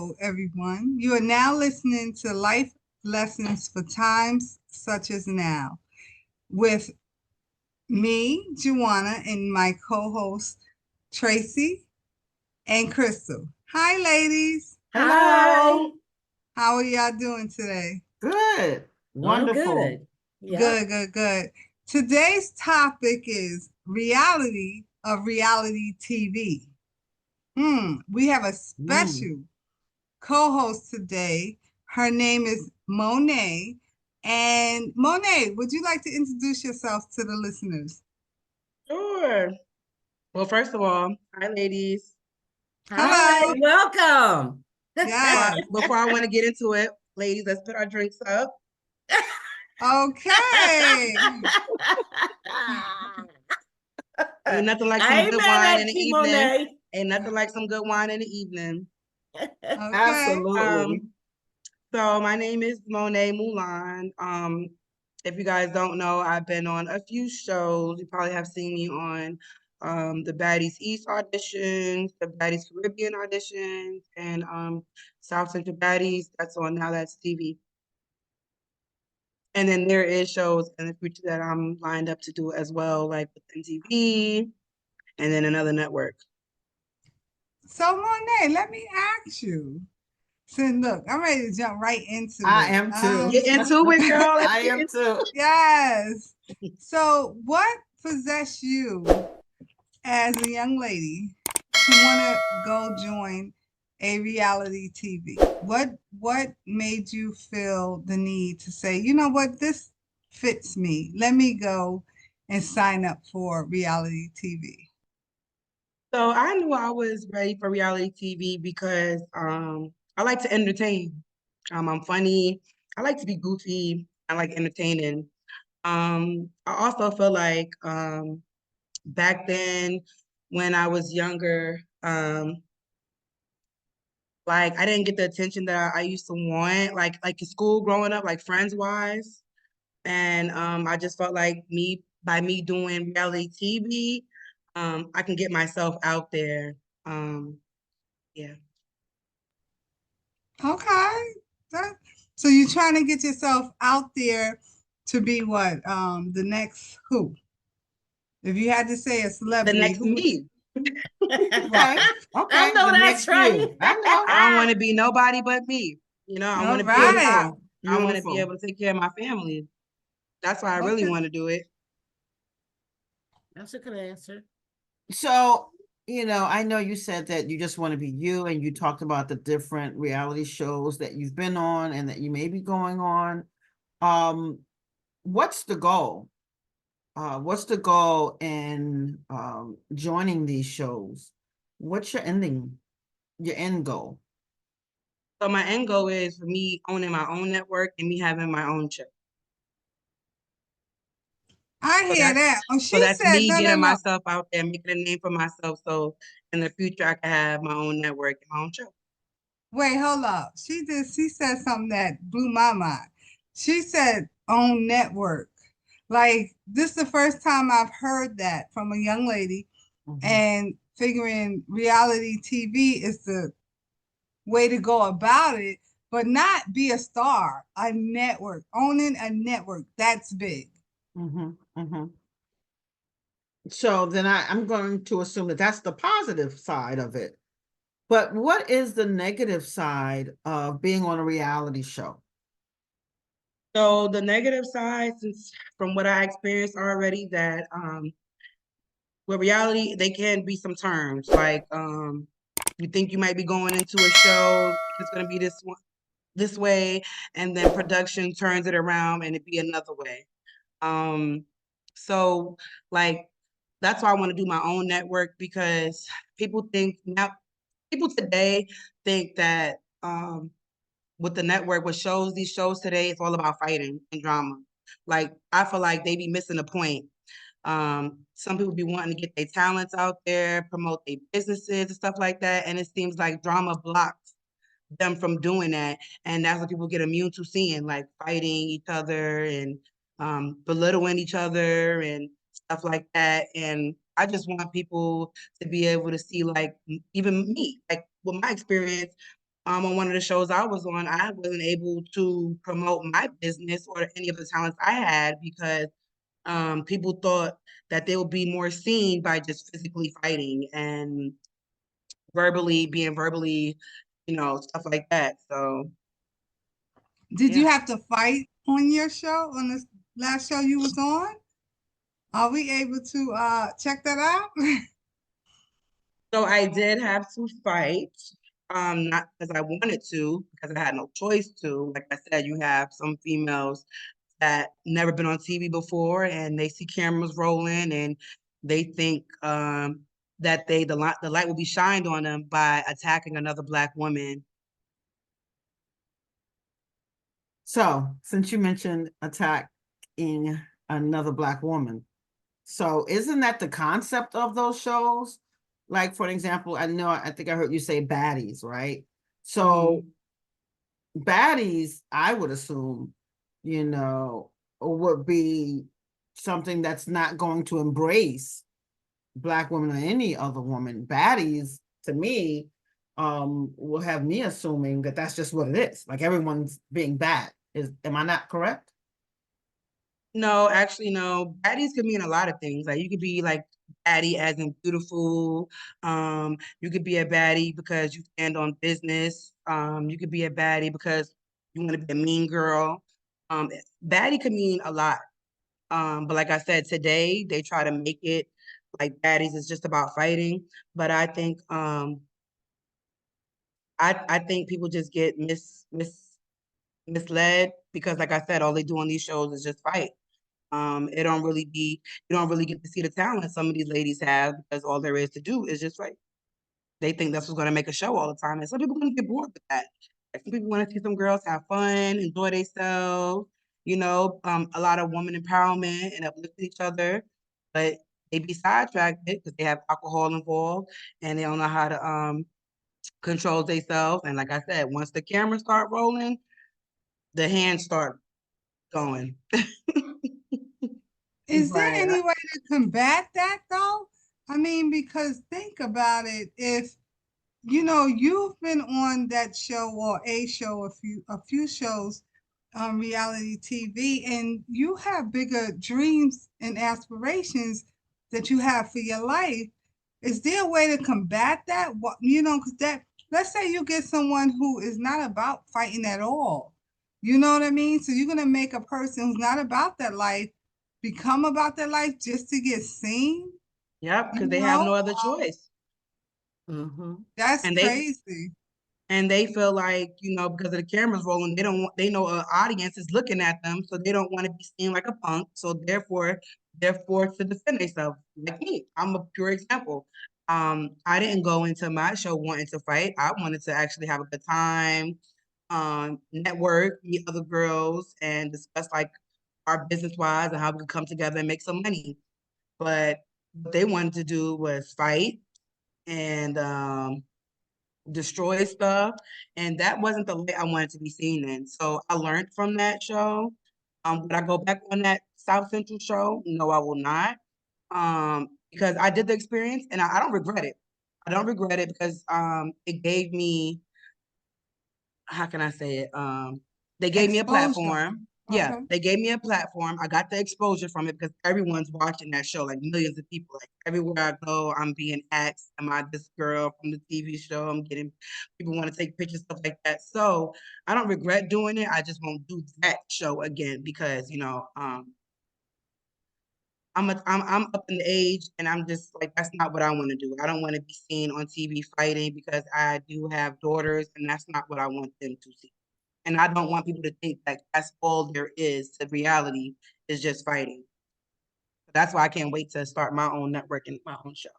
Hello, everyone. You are now listening to Life Lessons for Times Such as Now with me, Juana, and my co host, Tracy and Crystal. Hi, ladies. Hi. Hello. How are y'all doing today? Good. Doing Wonderful. good. Yep. Good. Today's topic is reality of reality TV. We have a Mm. special co-host today. Her name is Monae. And Monae, would you like to introduce yourself to the listeners? Sure. Well, first of all, hi, ladies. Hello. Hi. Welcome. Yes. Before I want to get into it, ladies, let's put our drinks up. Okay. Ain't nothing like some I ain't good mad wine at in the you, evening. Monae. Ain't nothing like some good wine in the evening. Okay. Absolutely. So my name is Monae Mulan. If you guys don't know, I've been on a few shows. You probably have seen me on the Baddies East auditions, the Baddies Caribbean auditions, and South Central Baddies. That's on Now That's TV. And then there is shows in the future that I'm lined up to do as well, like with MTV and then another network. So Monae, let me ask you. So look, I'm ready to jump right into I it. am too. Get into it, girl. Let's I get am into too. Yes. So what possessed you as a young lady to want to go join a reality TV? What made you feel the need to say, you know what, this fits me. Let me go and sign up for reality TV. So I knew I was ready for reality TV because I like to entertain. I'm funny. I like to be goofy. I like entertaining. I also feel like back then when I was younger, like I didn't get the attention that I used to want, like in school growing up, like friends wise. And I just felt like by me doing reality TV, I can get myself out there. Um, yeah. Okay. That, so you're trying to get yourself out there to be what? The next who? If you had to say a The celebrity, next who would me. Okay. I Okay. know The that's next right. you. I know. I don't want to be nobody but me. I want all to be on right. top. Beautiful. I want to be Beautiful. able to take care of my family. That's why I really Okay. want to do it. That's a good answer. So, I know you said that you just want to be you, and you talked about the different reality shows that you've been on and that you may be going on. Um, what's the goal? What's the goal in joining these shows? What's your end goal? So my end goal is for me owning my own network and me having my own show. I So hear that's that. Oh, so she that's said, me no, no, getting no. myself out there, making a name for myself. So in the future, I can have my own network and my own show. Wait, hold up. She said something that blew my mind. She said own network. Like this is the first time I've heard that from a young lady, Mhm. and figuring reality TV is the way to go about it, but not be a star, a network, owning a network. That's big. Mhm. Mhm. So then I'm going to assume that that's the positive side of it. But what is the negative side of being on a reality show? So the negative side, since from what I experienced already, that with reality, they can be some terms like you think you might be going into a show, it's gonna be this way, and then production turns it around and it be another way. Um, so like that's why I want to do my own network because people think now people today think that with the network, what shows these shows today, it's all about fighting and drama. Like I feel like they be missing the point. Some people be wanting to get their talents out there, promote their businesses and stuff like that, and it seems like drama blocks them from doing that, and that's what people get immune to seeing, like fighting each other and belittling each other and stuff like that. And I just want people to be able to see, like even me, like with my experience, on one of the shows I was on, I wasn't able to promote my business or any of the talents I had because people thought that they would be more seen by just physically fighting and being verbally, stuff like that. So Did you yeah. have to fight on your show, on this last show you was on? Are we able to check that out? So I did have to fight, not because I wanted to, because I had no choice to. Like I said, you have some females that never been on TV before and they see cameras rolling and they think that the light will be shined on them by attacking another Black woman. So, since you mentioned attacking another Black woman, so isn't that the concept of those shows? Like, for example, I think I heard you say baddies, right? So, baddies, I would assume, you know, would be something that's not going to embrace Black women or any other woman. Baddies, to me, will have me assuming that that's just what it is. Like everyone's being bad. Am I not correct? No, actually, no. Baddies could mean a lot of things. Like you could be like baddie as in beautiful. You could be a baddie because you stand on business. You could be a baddie because you want to be a mean girl. Um, Baddie could mean a lot. But like I said, today they try to make it like baddies is just about fighting. But I think people just get misled because like I said, all they do on these shows is just fight. It don't really be You don't really get to see the talent some of these ladies have because all there is to do is just fight. They think that's what's gonna make a show all the time. And some people gonna get bored with that. Like some people want to see some girls have fun, enjoy themselves, a lot of woman empowerment and uplifting each other. But they be sidetracked because they have alcohol involved and they don't know how to control themselves. And like I said, once the cameras start rolling, the hands start going. Is there Right. any way to combat that though? I mean, because think about it, if you've been on that show or a show, a few shows on reality TV, and you have bigger dreams and aspirations that you have for your life. Is there a way to combat that? Because let's say you get someone who is not about fighting at all. You know what I mean? So you're gonna make a person who's not about that life become about that life just to get seen. Yep, You because they have know, no other choice. that's And they crazy. and they feel like, because of the cameras rolling, they know an audience is looking at them, so they don't want to be seen like a punk. So therefore, they're forced to defend themselves. Like me, I'm a pure example. I didn't go into my show wanting to fight. I wanted to actually have a good time, network, meet other girls, and discuss like our business wise and how we could come together and make some money. But what they wanted to do was fight and destroy stuff. And that wasn't the light I wanted to be seen in. So I learned from that show. Would I go back on that South Central show? No, I will not. Because I did the experience and I don't regret it. I don't regret it because it gave me, how can I say it? They gave me a Exposure. platform. Yeah, Okay. they gave me a platform. I got the exposure from it because everyone's watching that show, like millions of people. Like everywhere I go, I'm being asked, "Am I this girl from the TV show?" I'm getting people want to take pictures, stuff like that. So I don't regret doing it. I just won't do that show again because I'm up in age and I'm just like that's not what I want to do. I don't want to be seen on TV fighting because I do have daughters and that's not what I want them to see. And I don't want people to think that that's all there is to reality is just fighting. That's why I can't wait to start my own network and my own show.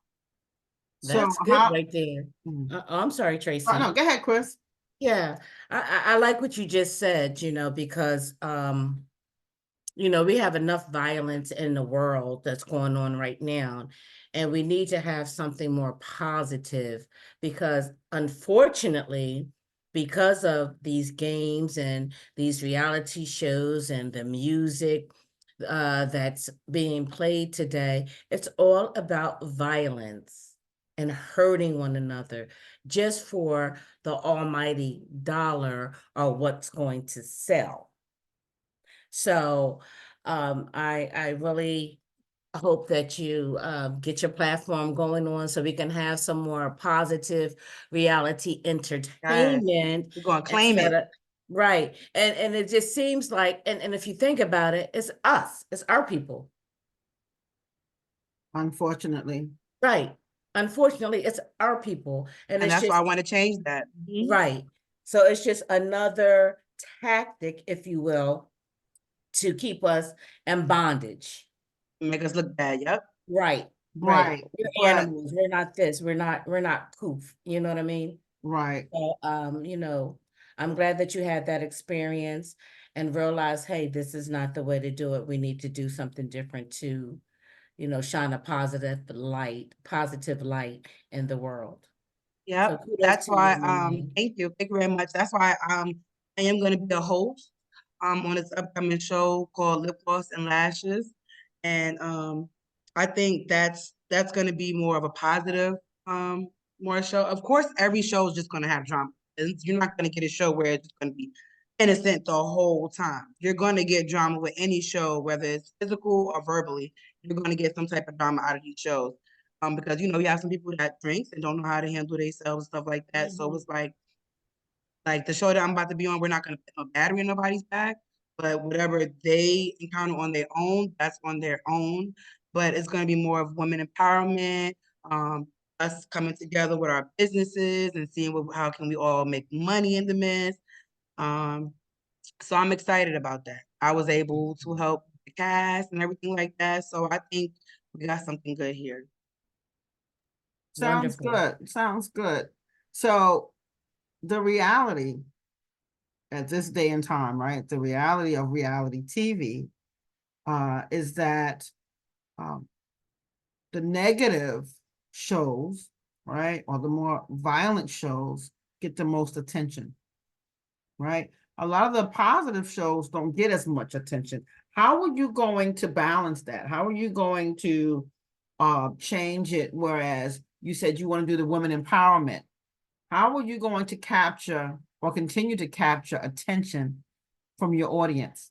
So That's good how? right there. I'm sorry, Oh, Tracy. no, go ahead, Chris. Yeah, I like what you just said, because we have enough violence in the world that's going on right now, and we need to have something more positive because unfortunately, because of these games and these reality shows and the music that's being played today, it's all about violence. and hurting one another just for the almighty dollar or what's going to sell. So I really hope that you get your platform going on so we can have some more positive reality entertainment We're gonna claim instead it. of right. And it just seems like, and if you think about it, it's us, it's our people. Unfortunately. Right. Unfortunately, it's our people. And And it's that's why just I want to change that. Mhm. right. So it's just another tactic, if you will, to keep us in bondage. Make us look bad. Yep. Right. Right. Right. We're But animals. We're not this. We're not poof. You know what I mean? right. So I'm glad that you had that experience and realized, hey, this is not the way to do it. We need to do something different to, shine a positive light in the world. So Yep. kudos That's to you, why, Monae. thank you. Thank you very much. That's why I am gonna be a host on this upcoming show called Lip Gloss and Lashes. And I think that's gonna be more of a positive more show. Of course, every show is just gonna have drama. You're not gonna get a show where it's just gonna be innocent the whole time. You're gonna get drama with any show, whether it's physical or verbally. You're gonna get some type of drama out of these shows. Because you have some people that drinks and don't know how to handle themselves and stuff like that. So it's like the show that I'm about to be on, we're not gonna put no battery in nobody's back, but whatever they encounter on their own, that's on their own. But it's gonna be more of women empowerment, us coming together with our businesses and seeing how can we all make money in the midst. Um, so I'm excited about that. I was able to help the cast and everything like that. So I think we got something good here. Sounds Wonderful. good. Sounds good. So the reality at this day and time, right? The reality of reality TV is that um, the negative shows, right, or the more violent shows get the most attention, right? A lot of the positive shows don't get as much attention. How are you going to balance that? How are you going to change it? Whereas you said you want to do the women empowerment. How are you going to capture or continue to capture attention from your audience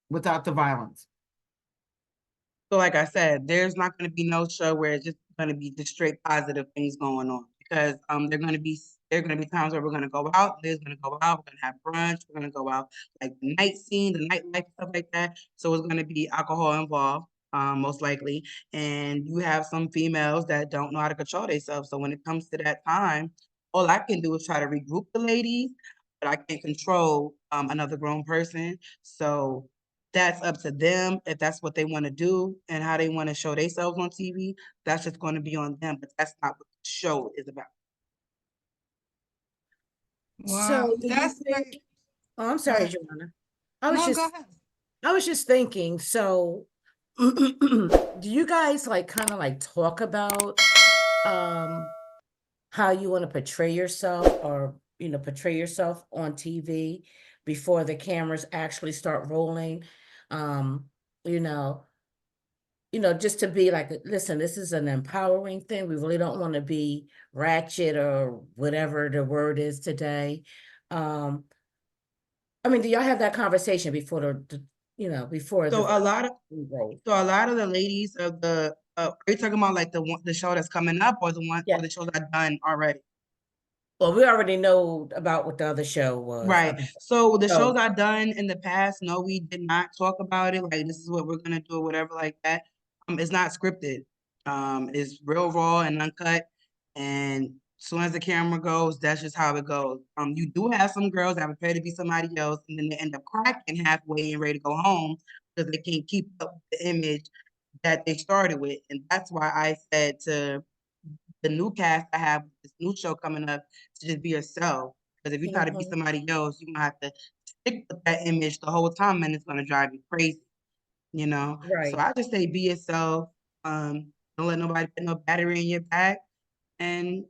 without the violence? So like I said, there's not going to be no show where it's just going to be just straight positive things going on because there are going to be times where we're going to go out, there's going to go out, we're going to have brunch, we're going to go out like the night scene, the nightlife, stuff like that. So it's going to be alcohol involved, most likely. And you have some females that don't know how to control themselves. So when it comes to that time, all I can do is try to regroup the ladies, but I can't control another grown person. So that's up to them if that's what they want to do and how they want to show themselves on TV. That's just going to be on them, but that's not what the show is about. Well, So do you that's think, great. oh, I'm Go sorry, ahead. Joanna. I was No, go just ahead. I was just thinking, so do you guys like kind of like talk about um how you want to portray yourself or portray yourself on TV before the cameras actually start rolling? Um, you know, just to be like, listen, this is an empowering thing. We really don't want to be ratchet or whatever the word is today. Um, I mean, do y'all have that conversation before before So the a lot of roll? so a lot of the ladies of the are you talking about like the show that's coming up or the one Yeah. or the shows I've done already? Well, we already know about what the other show was Right. about. So the shows So, I've done in the past, no, we did not talk about it. Like this is what we're gonna do or whatever like that. It's not scripted. It's real raw and uncut. And as soon as the camera goes, that's just how it goes. You do have some girls that prepare to be somebody else, and then they end up cracking halfway and ready to go home because they can't keep up with the image that they started with. And that's why I said to the new cast I have this new show coming up to just be yourself. Because if you try to be mhm, somebody else, you're gonna have to stick with that image the whole time and it's gonna drive you crazy. So right. I just say be yourself. Don't let nobody put no battery in your back. And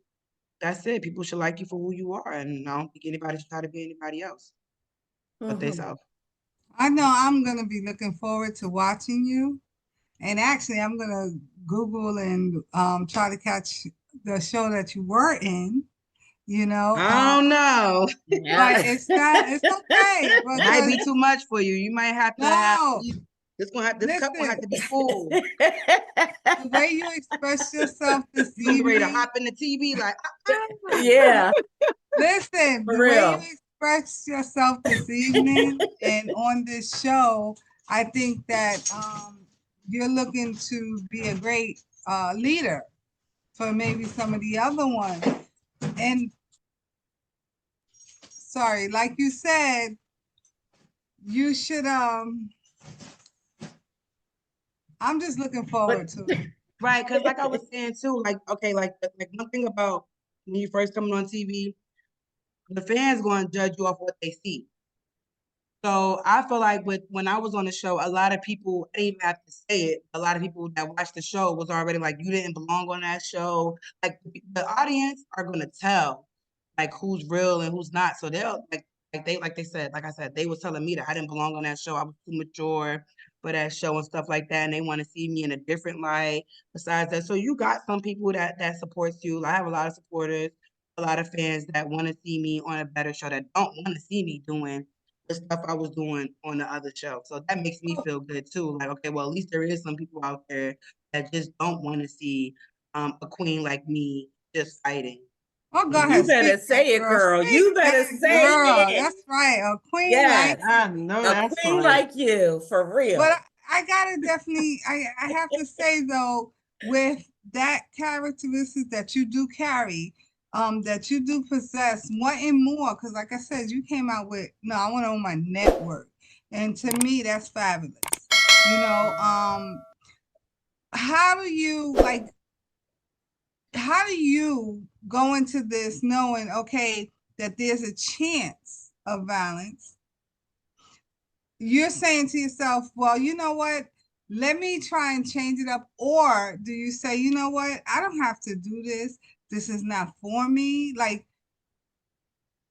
that's it. People should like you for who you are. And I don't think anybody should try to be anybody else but Mhm. themselves. I know I'm going to be looking forward to watching you And actually, I'm gonna Google and try to catch the show that you were in. You know, I don't know. but Yeah. it's not. It's okay Might because be too much for you. You might have to have no. this cup will have Listen, to be full. the way you express yourself this You gonna be ready to evening. hop in the TV like, ah. Yeah, Listen, for the way you real. express yourself this evening and on this show, I think that you're looking to be a great leader for maybe some of the other ones. And sorry, like you said, you should I'm just looking But forward to it. Right, because like I was saying too, like okay, like one thing about when you first coming on TV, the fans going to judge you off what they see. So I feel like with when I was on the show, a lot of people, I didn't even have to say it. A lot of people that watched the show was already like, you didn't belong on that show. Like the audience are gonna tell like who's real and who's not. So they'll like they said, like I said, they was telling me that I didn't belong on that show. I was too mature for that show and stuff like that. And they want to see me in a different light besides that. So you got some people that supports you. I have a lot of supporters, a lot of fans that want to see me on a better show that don't want to see me doing the stuff I was doing on the other show. So that makes me feel good too. Like, okay, well, at least there is some people out there that just don't want to see a queen like me just fighting. Oh, go you ahead, better speak that, say it, girl. girl. Speak You better that, say girl. it. That's right. A queen like Yes, I know a that's queen right. like you, for But real. I gotta definitely, I have to say though, with that characteristic that you do carry, that you do possess, wanting more, because like I said, you came out with, no, I want to own my network. And to me, that's fabulous. You know, how do you like, how do you go into this knowing, okay, that there's a chance of violence? You're saying to yourself, well, you know what? Let me try and change it up. Or do you say, you know what? I don't have to do this. This is not for me. Like,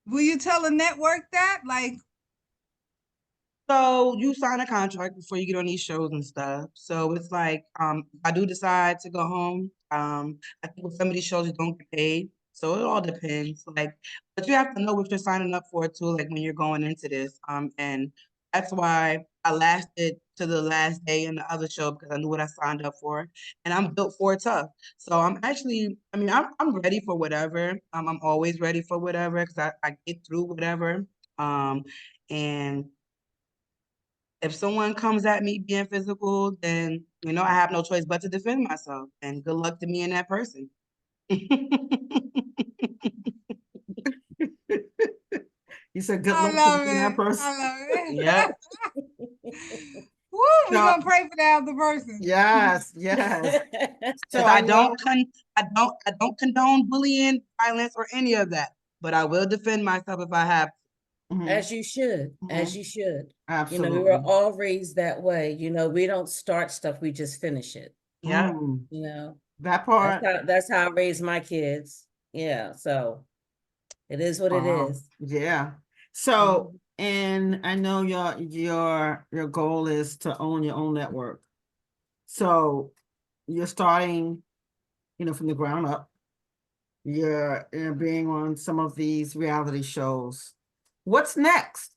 will you tell the network that? Like, So you sign a contract before you get on these shows and stuff. So it's like, I do decide to go home. I think with some of these shows you don't get paid. So it all depends. Like, but you have to know what you're signing up for too, like when you're going into this. And that's why I lasted to the last day in the other show because I knew what I signed up for. And I'm built for it tough. So I'm actually, I mean, I'm ready for whatever. I'm always ready for whatever because I get through whatever. And if someone comes at me being physical, then I have no choice but to defend myself. And good luck to me and that person. You said good I luck to love being that it. person. I love Yep. it. Woo, we're So, gonna pray for the other person. yes, yes. So Because I I know. don't I don't condone bullying, violence, or any of that. But I will defend myself if I have. Mhm, As you should, as mhm, you should. We were absolutely. all raised that way. We don't start stuff, we just finish it. Yeah. Mm, You know, that part. that's how I raised my kids. Yeah, so it is what it Wow. is. Yeah. So, and I know your goal is to own your own network. So you're starting, from the ground up. You're being on some of these reality shows. What's next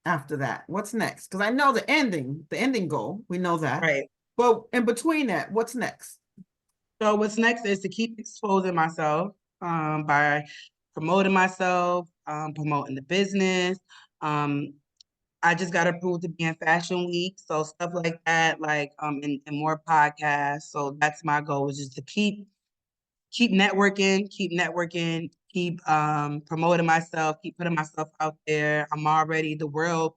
after that? What's next? Because I know the ending goal, we know that. Right. But in between that, what's next? So what's next is to keep exposing myself by promoting myself, promoting the business. Um, I just got approved to be in Fashion Week, so stuff like that, like and more podcasts. So that's my goal is just to keep networking, keep promoting myself, keep putting myself out there. I'm already the world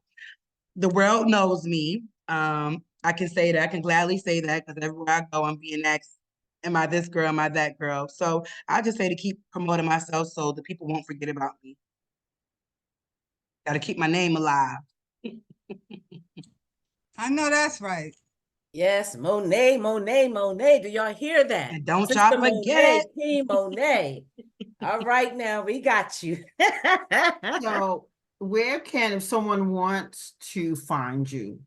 knows me. I can say that, I can gladly say that because everywhere I go, I'm being asked, am I this girl? Am I that girl? So I just say to keep promoting myself so the people won't forget about me. Got to keep my name alive. I know that's right. Yes, Monet, Monet, Monet. Do y'all hear that? And don't Sister y'all forget. Monet, Queen Monet. All right, now we got you. So where can, if someone wants to find you,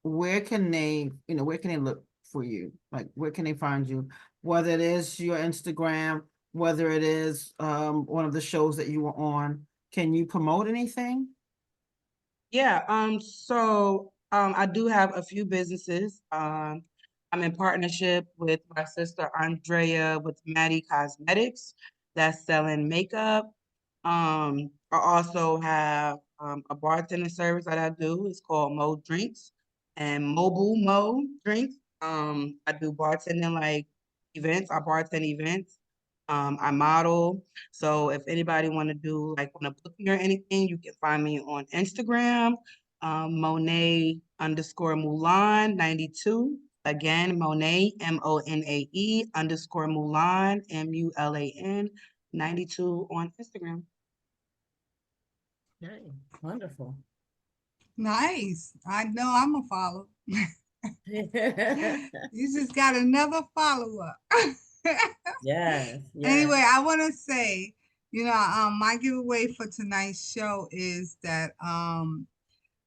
where can they look for you? Like, where can they find you? Whether it is your Instagram, whether it is one of the shows that you were on, can you promote anything? Yeah, I do have a few businesses. I'm in partnership with my sister Andrea with Maddie Cosmetics that's selling makeup. I also have a bartending service that I do. It's called Mo Drinks and Mobile Mo Drinks. I do bartending like events. I bartend events. I model. So if anybody want to do like want to book me or anything, you can find me on Instagram, Monae_Mulan 92. Again, Monae MONAE_Mulan MULAN 92 on Instagram. Okay, wonderful. Nice. I know I'm a follow. You just got another follow-up. Yes, Anyway, yes. I want to say, my giveaway for tonight's show is that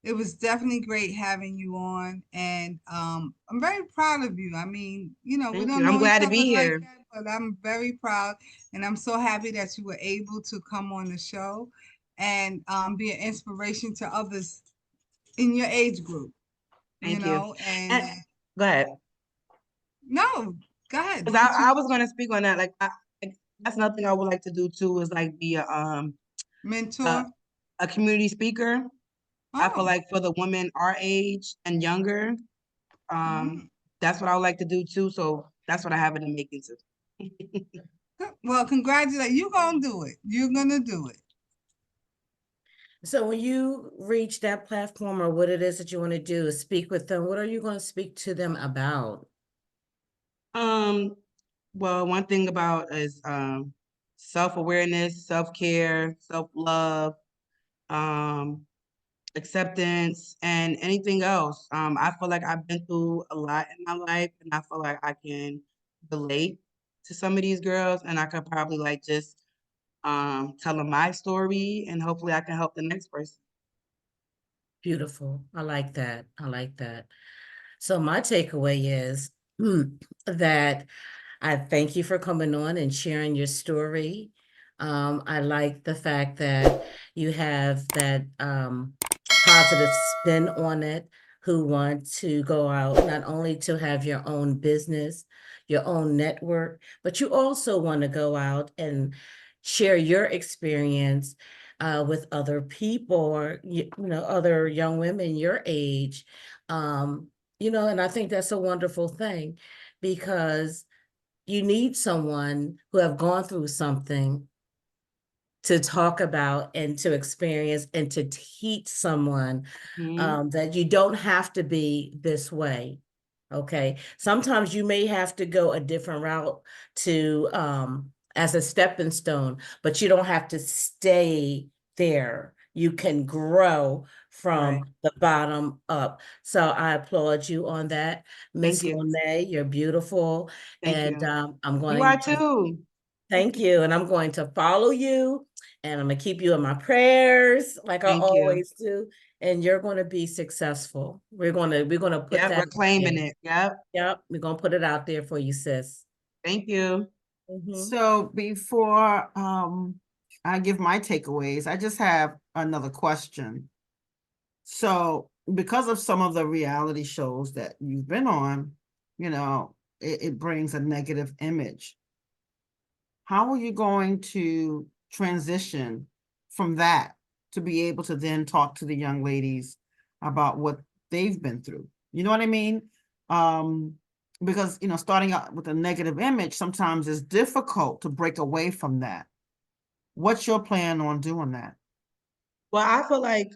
it was definitely great having you on, and I'm very proud of you. I mean, we Thank don't you. I'm know each glad to other be like here. that, but I'm very proud, and I'm so happy that you were able to come on the show and be an inspiration to others in your age group. Thank you. And And go ahead. no, go ahead. 'Cause I was gonna speak on that. That's nothing I would like to do too, is like be a, Mentor. a community speaker. I feel Oh, like for the women our age and younger, mm. that's what I would like to do too. So that's what I have in the making too. Well, congratulations. You're gonna do it. You're gonna do it. So when you reach that platform or what it is that you want to do, speak with them, what are you going to speak to them about? Um, well, one thing about is self-awareness, self-care, self-love, um, acceptance, and anything else. I feel like I've been through a lot in my life, and I feel like I can relate to some of these girls, and I could probably like just tell them my story, and hopefully I can help the next person. Beautiful. I like that. I like that. So my takeaway is that I thank you for coming on and sharing your story. I like the fact that you have that positive spin on it, who want to go out not only to have your own business, your own network, but you also want to go out and share your experience with other people or other young women your age. And I think that's a wonderful thing because you need someone who have gone through something to talk about and to experience and to teach someone Mhm. that you don't have to be this way. Okay. Sometimes you may have to go a different route to as a stepping stone, but you don't have to stay there. You can grow Right. from the bottom up. So I applaud you on that, Thank Miss you. Monae. You're beautiful. Thank And you. I'm You are going to too. thank you. And I'm going to follow you and I'm going to keep you in my prayers like I Thank you. always do. And you're going to be successful. We're going to put Yep, that we're out there. claiming it. Yep. Yep, we're going to put it out there for you, sis. Thank you. Mhm. So before I give my takeaways, I just have another question. So because of some of the reality shows that you've been on, it brings a negative image. How are you going to transition from that to be able to then talk to the young ladies about what they've been through? You know what I mean? Because starting out with a negative image sometimes is difficult to break away from that. What's your plan on doing that? Well, I feel like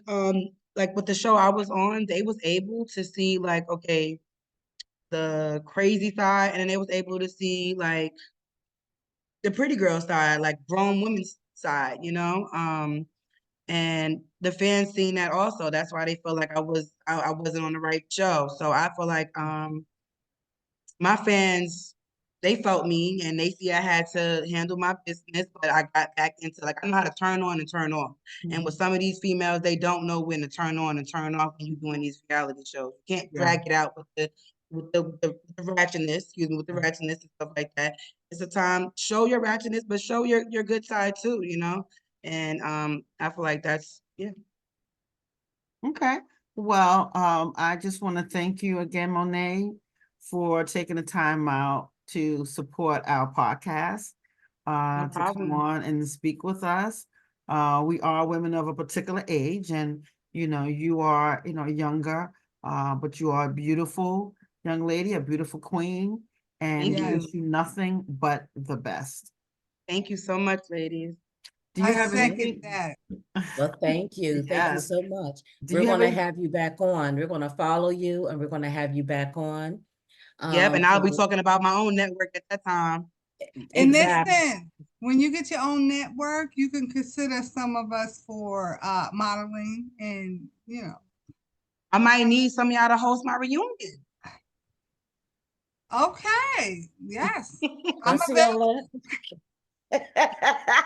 with the show I was on, they was able to see like, okay, the crazy side, and then they was able to see like the pretty girl side, like grown women's side, and the fans seen that also. That's why they feel like I wasn't on the right show. So I feel like my fans, they felt me and they see I had to handle my business, but I got back into like I know how to turn on and turn off. And with some of these females, they don't know when to turn on and turn off when you're doing these reality shows. You can't Yeah. drag it out with with the ratchetness, excuse me, with the ratchetness and stuff like that. It's a time, show your ratchetness, but show your good side too, you know? And I feel like that's, yeah. Okay. Well, I just want to thank you again, Monae, for taking the time out to support our podcast, No to come problem. on and speak with us. We are women of a particular age, and you are, younger, but you are a beautiful young lady, a beautiful queen, and Thank we Yes. wish you nothing but the best. Thank you so much, ladies. Do you I have second anything? that. Well, thank you. Thank you Yes. so much. Do We're you have going to any? have you back on. We're going to follow you and we're going to have you back on. Yep, and I'll be For talking about my own network at that time. And exactly. listen, when you get your own network, you can consider some of us for modeling, and I might need some of y'all to host my reunion. okay, yes, I'm Let's see available. all that.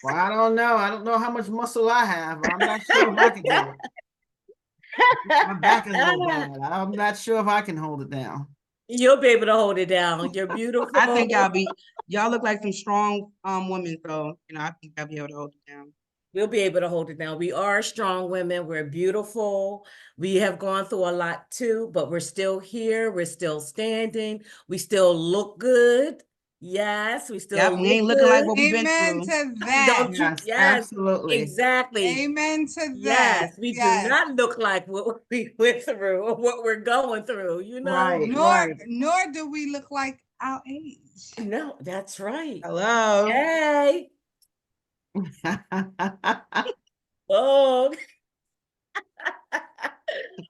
Well, I don't know. I don't know how much muscle I have. I'm not sure if I can do it. My back is a little bad. I'm not sure if I can hold it down. You'll be able to hold it down. You're beautiful. I think y'all look like some strong women, so I think I'll be able to hold it down. We'll be able to hold it down. We are strong women. We're beautiful. We have gone through a lot too, but we're still here. We're still standing. We still look good. Yes, we still Yep, we look ain't looking like good. what we've been Amen through. to that. Don't you? Yes, Yes, absolutely. exactly. Amen to that. Yes, we do Yes. not look like what we went through or what we're going through, Right. Nor do we look like our age. No, that's right. Hello. Hey. Oh.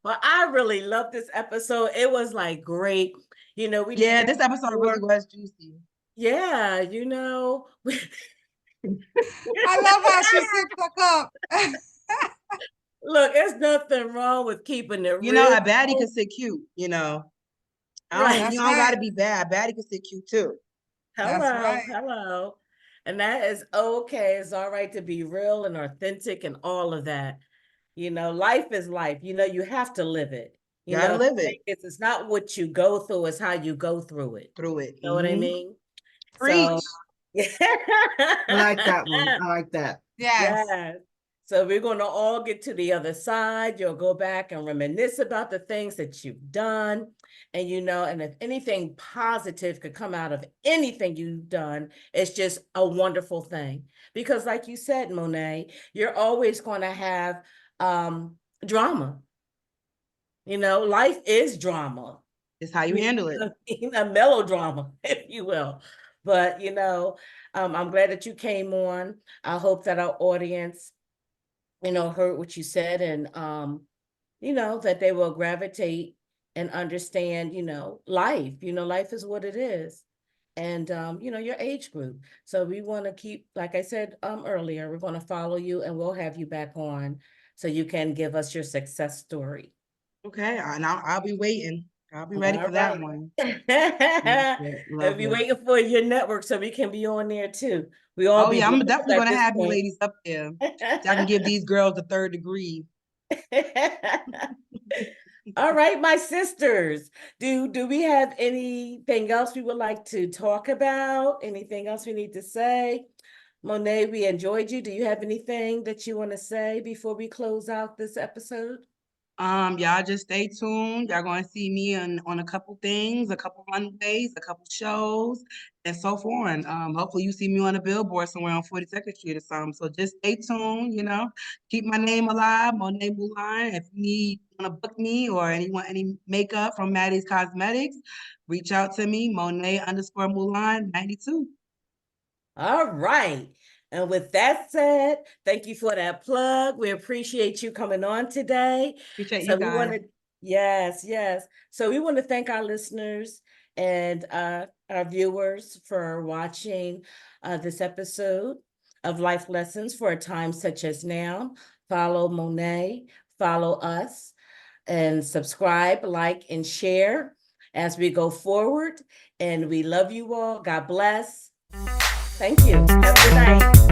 Well, I really love this episode. It was like great. We need Yeah, to this have episode more. really was juicy. Yeah, I love how she sipped her cup. Look, there's nothing wrong with keeping it You know, real. a baddie can sit cute, Right. That's You don't right. gotta be bad. A baddie can sit cute too. That's right. Hello. And that is okay. It's all right to be real and authentic and all of that. Life is life. You have to live it. Gotta live it. It's not what you go through, it's how you go through it. Through it. You know what I mean? Preach. So I like that one. I like that. Yes. yes. So we're going to all get to the other side. You'll go back and reminisce about the things that you've done. And and if anything positive could come out of anything you've done, it's just a wonderful thing. Because like you said, Monae, you're always going to have drama. Life is drama. It's how you handle it. A melodrama, if you will. But I'm glad that you came on. I hope that our audience heard what you said, and that they will gravitate and understand life. Life is what it is, and your age group. So we want to keep, like I said earlier, we're going to follow you, and we'll have you back on so you can give us your success story. Okay, and I'll be waiting. I'll be ready for that one. I'll be waiting for your network so we can be on there too. We all be I'm blessed definitely at gonna this have you point. ladies up there so I can give these girls the 3rd degree. All right, my sisters. Do we have anything else we would like to talk about? Anything else we need to say? Monae, we enjoyed you. Do you have anything that you want to say before we close out this episode? Y'all just stay tuned. Y'all gonna see me on a couple things, a couple runways, a couple shows, and so forth. Hopefully you see me on a billboard somewhere on 42nd Street or something. So just stay tuned, keep my name alive, Monae Mulan. If you wanna book me or any makeup from Maddie's Cosmetics, reach out to me, Monae_Mulan 92. All right. And with that said, thank you for that plug. We appreciate you coming on today. Appreciate So you we guys. want to, yes. So we want to thank our listeners and our viewers for watching this episode of Life Lessons for a Time Such as Now. Follow Monae, follow us, and subscribe, like, and share as we go forward. And we love you all. God bless. Thank you. Have a good night.